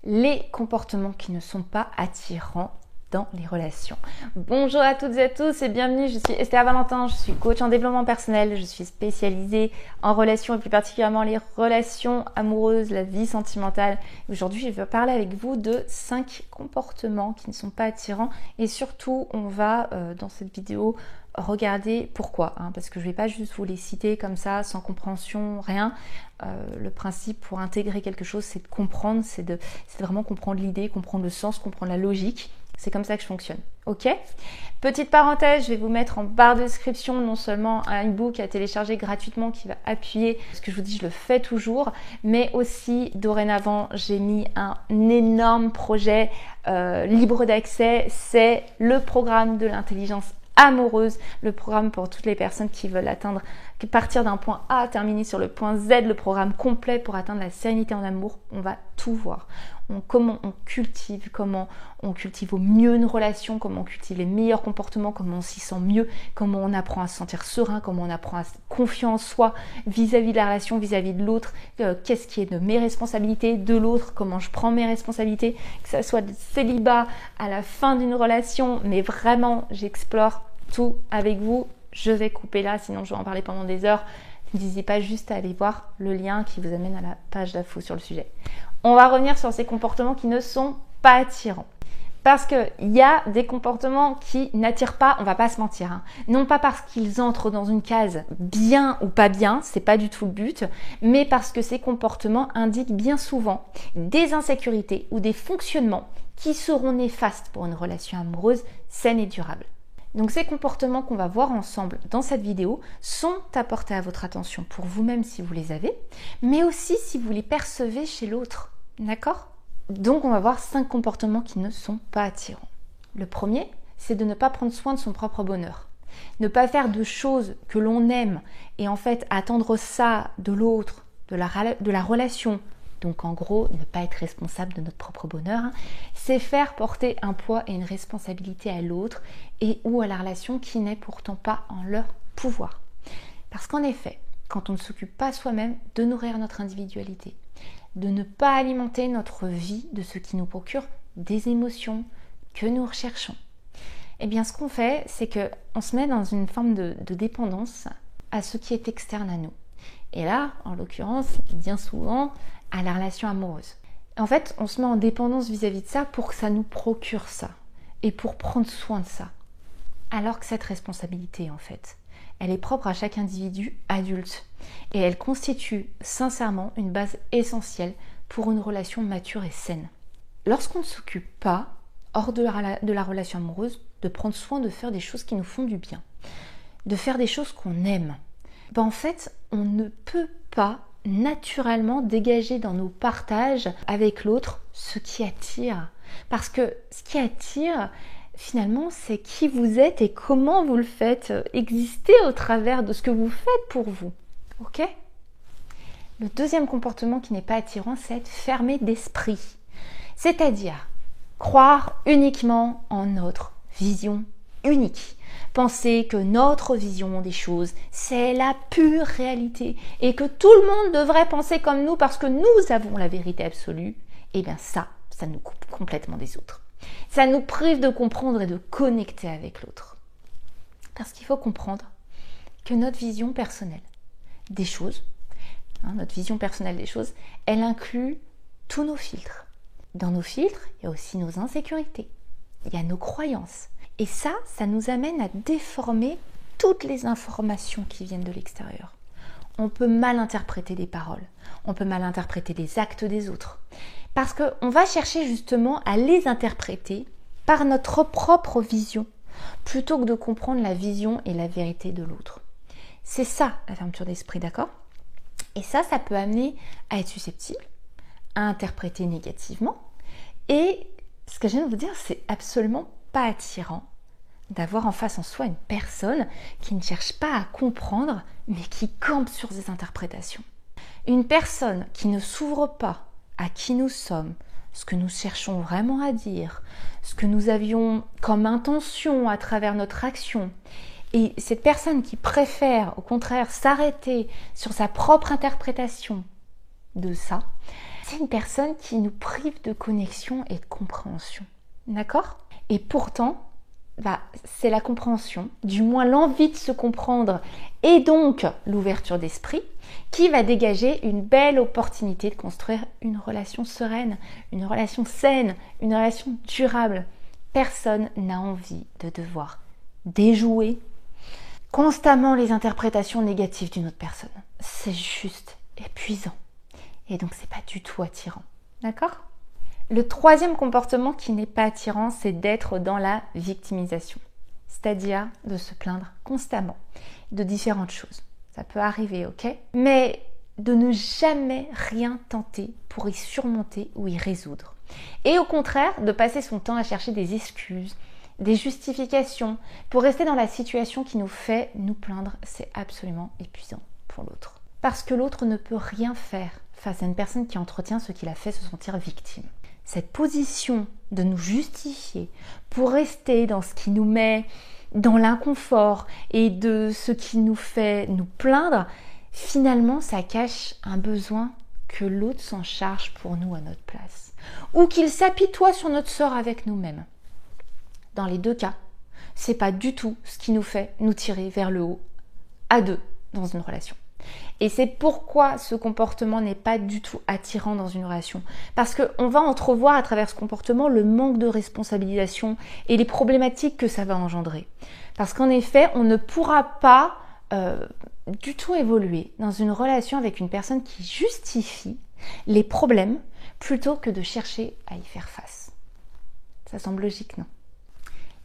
les comportements qui ne sont pas attirants dans les relations. Bonjour à toutes et à tous et bienvenue, je suis Esther Valentin, je suis coach en développement personnel, je suis spécialisée en relations et plus particulièrement les relations amoureuses, la vie sentimentale. Aujourd'hui, je vais parler avec vous de 5 comportements qui ne sont pas attirants et surtout, on va dans cette vidéo regarder pourquoi, parce que je ne vais pas juste vous les citer comme ça, sans compréhension, rien. Le principe pour intégrer quelque chose, c'est de comprendre, c'est de vraiment comprendre l'idée, comprendre le sens, comprendre la logique. C'est comme ça que je fonctionne, ok? Petite parenthèse, je vais vous mettre en barre de description non seulement un e-book à télécharger gratuitement qui va appuyer ce que je vous dis, je le fais toujours, mais aussi dorénavant, j'ai mis un énorme projet libre d'accès, c'est le programme de l'intelligence amoureuse, le programme pour toutes les personnes qui veulent partir d'un point A, terminer sur le point Z, le programme complet pour atteindre la sérénité en amour. On va tout voir. Comment on cultive au mieux une relation, comment on cultive les meilleurs comportements, comment on s'y sent mieux, comment on apprend à se sentir serein, comment on apprend à se confier en soi vis-à-vis de la relation, vis-à-vis de l'autre, qu'est-ce qui est de mes responsabilités, de l'autre, comment je prends mes responsabilités, que ça soit de célibat à la fin d'une relation, mais vraiment j'explore tout avec vous. Je vais couper là, sinon je vais en parler pendant des heures. N'hésitez pas juste à aller voir le lien qui vous amène à la page d'info sur le sujet. On va revenir sur ces comportements qui ne sont pas attirants. Parce qu'il y a des comportements qui n'attirent pas, on va pas se mentir, non pas parce qu'ils entrent dans une case bien ou pas bien, c'est pas du tout le but, mais parce que ces comportements indiquent bien souvent des insécurités ou des fonctionnements qui seront néfastes pour une relation amoureuse saine et durable. Donc ces comportements qu'on va voir ensemble dans cette vidéo sont à porter à votre attention pour vous-même si vous les avez, mais aussi si vous les percevez chez l'autre, d'accord ? Donc on va voir 5 comportements qui ne sont pas attirants. Le premier, c'est de ne pas prendre soin de son propre bonheur. Ne pas faire de choses que l'on aime et en fait attendre ça de l'autre, de la relation. Donc en gros, ne pas être responsable de notre propre bonheur, c'est faire porter un poids et une responsabilité à l'autre et ou à la relation qui n'est pourtant pas en leur pouvoir. Parce qu'en effet, quand on ne s'occupe pas soi-même de nourrir notre individualité, de ne pas alimenter notre vie de ce qui nous procure des émotions que nous recherchons, eh bien ce qu'on fait, c'est qu'on se met dans une forme de dépendance à ce qui est externe à nous. Et là, en l'occurrence, bien souvent, à la relation amoureuse. En fait, on se met en dépendance vis-à-vis de ça pour que ça nous procure ça et pour prendre soin de ça. Alors que cette responsabilité, en fait, elle est propre à chaque individu adulte et elle constitue sincèrement une base essentielle pour une relation mature et saine. Lorsqu'on ne s'occupe pas, hors de la relation amoureuse, de prendre soin de faire des choses qui nous font du bien, de faire des choses qu'on aime, en fait, on ne peut pas naturellement dégager dans nos partages avec l'autre ce qui attire. Parce que ce qui attire, finalement, c'est qui vous êtes et comment vous le faites exister au travers de ce que vous faites pour vous. Ok ? Le deuxième comportement qui n'est pas attirant, c'est être fermé d'esprit. C'est-à-dire croire uniquement en notre vision unique. Penser que notre vision des choses, c'est la pure réalité et que tout le monde devrait penser comme nous parce que nous avons la vérité absolue, eh bien ça nous coupe complètement des autres. Ça nous prive de comprendre et de connecter avec l'autre. Parce qu'il faut comprendre que notre vision personnelle des choses, elle inclut tous nos filtres. Dans nos filtres, il y a aussi nos insécurités, il y a nos croyances. Et ça nous amène à déformer toutes les informations qui viennent de l'extérieur. On peut mal interpréter des paroles, on peut mal interpréter les actes des autres. Parce qu'on va chercher justement à les interpréter par notre propre vision, plutôt que de comprendre la vision et la vérité de l'autre. C'est ça la fermeture d'esprit, d'accord ? Et ça peut amener à être susceptible, à interpréter négativement. Et ce que je viens de vous dire, c'est absolument pas attirant d'avoir en face en soi une personne qui ne cherche pas à comprendre, mais qui campe sur des interprétations. Une personne qui ne s'ouvre pas à qui nous sommes, ce que nous cherchons vraiment à dire, ce que nous avions comme intention à travers notre action. Et cette personne qui préfère, au contraire, s'arrêter sur sa propre interprétation de ça, c'est une personne qui nous prive de connexion et de compréhension. D'accord? Et pourtant, c'est la compréhension, du moins l'envie de se comprendre et donc l'ouverture d'esprit qui va dégager une belle opportunité de construire une relation sereine, une relation saine, une relation durable. Personne n'a envie de devoir déjouer constamment les interprétations négatives d'une autre personne. C'est juste épuisant. Et donc c'est pas du tout attirant. D'accord? Le troisième comportement qui n'est pas attirant, c'est d'être dans la victimisation. C'est-à-dire de se plaindre constamment de différentes choses. Ça peut arriver, ok? Mais de ne jamais rien tenter pour y surmonter ou y résoudre. Et au contraire, de passer son temps à chercher des excuses, des justifications pour rester dans la situation qui nous fait nous plaindre, c'est absolument épuisant pour l'autre. Parce que l'autre ne peut rien faire face à une personne qui entretient ce qui l'a fait se sentir victime. Cette position de nous justifier pour rester dans ce qui nous met dans l'inconfort et de ce qui nous fait nous plaindre, finalement ça cache un besoin que l'autre s'en charge pour nous à notre place. Ou qu'il s'apitoie sur notre sort avec nous-mêmes. Dans les deux cas, c'est pas du tout ce qui nous fait nous tirer vers le haut à deux dans une relation. Et c'est pourquoi ce comportement n'est pas du tout attirant dans une relation. Parce qu'on va entrevoir à travers ce comportement le manque de responsabilisation et les problématiques que ça va engendrer. Parce qu'en effet, on ne pourra pas du tout évoluer dans une relation avec une personne qui justifie les problèmes plutôt que de chercher à y faire face. Ça semble logique, non?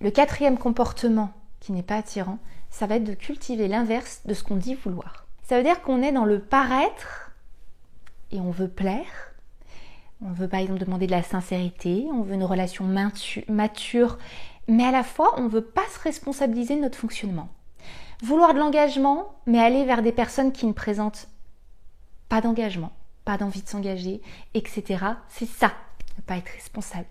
Le quatrième comportement qui n'est pas attirant, ça va être de cultiver l'inverse de ce qu'on dit vouloir. Ça veut dire qu'on est dans le paraître et on veut plaire. On veut par exemple demander de la sincérité, on veut une relation mature, mais à la fois on ne veut pas se responsabiliser de notre fonctionnement. Vouloir de l'engagement, mais aller vers des personnes qui ne présentent pas d'engagement, pas d'envie de s'engager, etc. C'est ça, ne pas être responsable.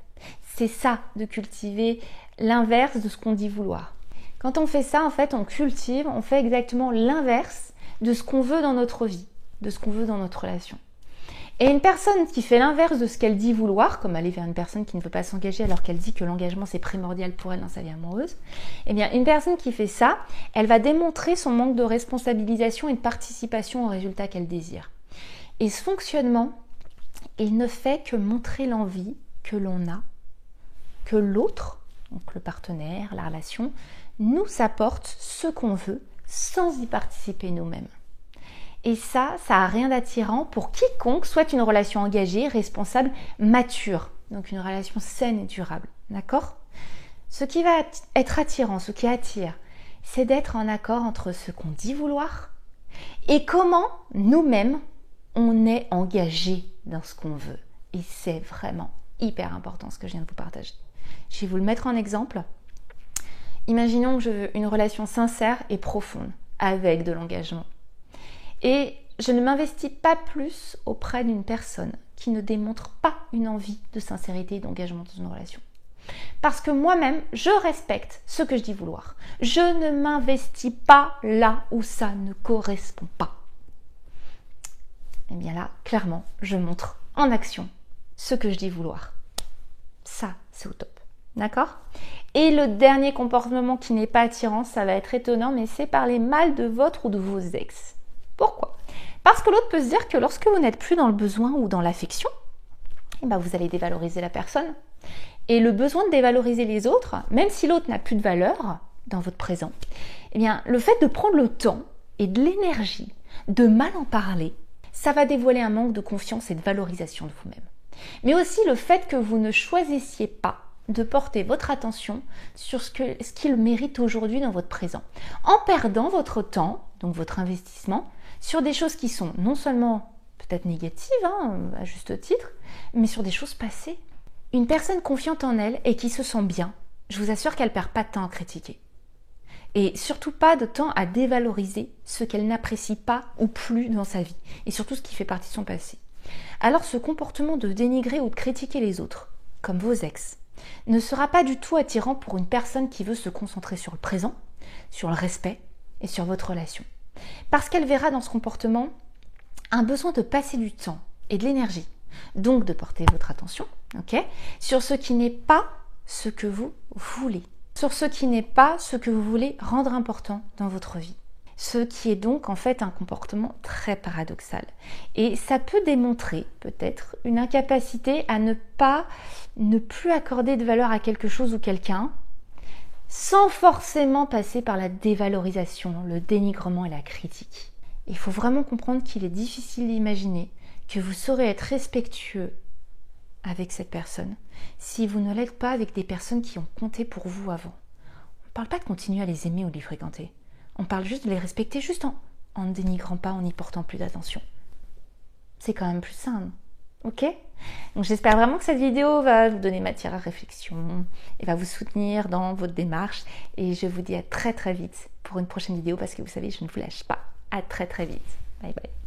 C'est ça, de cultiver l'inverse de ce qu'on dit vouloir. Quand on fait ça, en fait, on fait exactement l'inverse de ce qu'on veut dans notre vie, de ce qu'on veut dans notre relation. Et une personne qui fait l'inverse de ce qu'elle dit vouloir, comme aller vers une personne qui ne veut pas s'engager alors qu'elle dit que l'engagement c'est primordial pour elle dans sa vie amoureuse, eh bien une personne qui fait ça, elle va démontrer son manque de responsabilisation et de participation au résultat qu'elle désire. Et ce fonctionnement, il ne fait que montrer l'envie que l'on a, que l'autre, donc le partenaire, la relation, nous apporte ce qu'on veut sans y participer nous-mêmes. Et ça n'a rien d'attirant pour quiconque souhaite une relation engagée, responsable, mature. Donc une relation saine et durable. D'accord ? Ce qui va être attirant, ce qui attire, c'est d'être en accord entre ce qu'on dit vouloir et comment nous-mêmes on est engagé dans ce qu'on veut. Et c'est vraiment hyper important ce que je viens de vous partager. Je vais vous le mettre en exemple. Imaginons que je veux une relation sincère et profonde avec de l'engagement. Et je ne m'investis pas plus auprès d'une personne qui ne démontre pas une envie de sincérité et d'engagement dans une relation. Parce que moi-même, je respecte ce que je dis vouloir. Je ne m'investis pas là où ça ne correspond pas. Et bien là, clairement, je montre en action ce que je dis vouloir. Ça, c'est au top. D'accord ? Et le dernier comportement qui n'est pas attirant, ça va être étonnant, mais c'est parler mal de votre ou de vos ex. Pourquoi ? Parce que l'autre peut se dire que lorsque vous n'êtes plus dans le besoin ou dans l'affection, eh ben vous allez dévaloriser la personne. Et le besoin de dévaloriser les autres, même si l'autre n'a plus de valeur dans votre présent, eh bien le fait de prendre le temps et de l'énergie de mal en parler, ça va dévoiler un manque de confiance et de valorisation de vous-même. Mais aussi le fait que vous ne choisissiez pas de porter votre attention sur ce qu'il mérite aujourd'hui dans votre présent, en perdant votre temps, donc votre investissement, sur des choses qui sont non seulement peut-être négatives, à juste titre, mais sur des choses passées. Une personne confiante en elle et qui se sent bien, je vous assure qu'elle ne perd pas de temps à critiquer. Et surtout pas de temps à dévaloriser ce qu'elle n'apprécie pas ou plus dans sa vie, et surtout ce qui fait partie de son passé. Alors ce comportement de dénigrer ou de critiquer les autres, comme vos ex, ne sera pas du tout attirant pour une personne qui veut se concentrer sur le présent, sur le respect et sur votre relation. Parce qu'elle verra dans ce comportement un besoin de passer du temps et de l'énergie Donc de porter votre attention, ok, sur ce qui n'est pas ce que vous voulez, sur ce qui n'est pas ce que vous voulez rendre important dans votre vie. Ce qui est donc en fait un comportement très paradoxal. Et ça peut démontrer peut-être une incapacité à ne plus accorder de valeur à quelque chose ou quelqu'un, sans forcément passer par la dévalorisation, le dénigrement et la critique. Il faut vraiment comprendre qu'il est difficile d'imaginer que vous saurez être respectueux avec cette personne si vous ne l'êtes pas avec des personnes qui ont compté pour vous avant. On ne parle pas de continuer à les aimer ou de les fréquenter. On parle juste de les respecter juste en ne dénigrant pas, en n'y portant plus d'attention. C'est quand même plus simple, ok? Donc j'espère vraiment que cette vidéo va vous donner matière à réflexion et va vous soutenir dans votre démarche. Et je vous dis à très très vite pour une prochaine vidéo parce que vous savez, je ne vous lâche pas. À très très vite. Bye bye.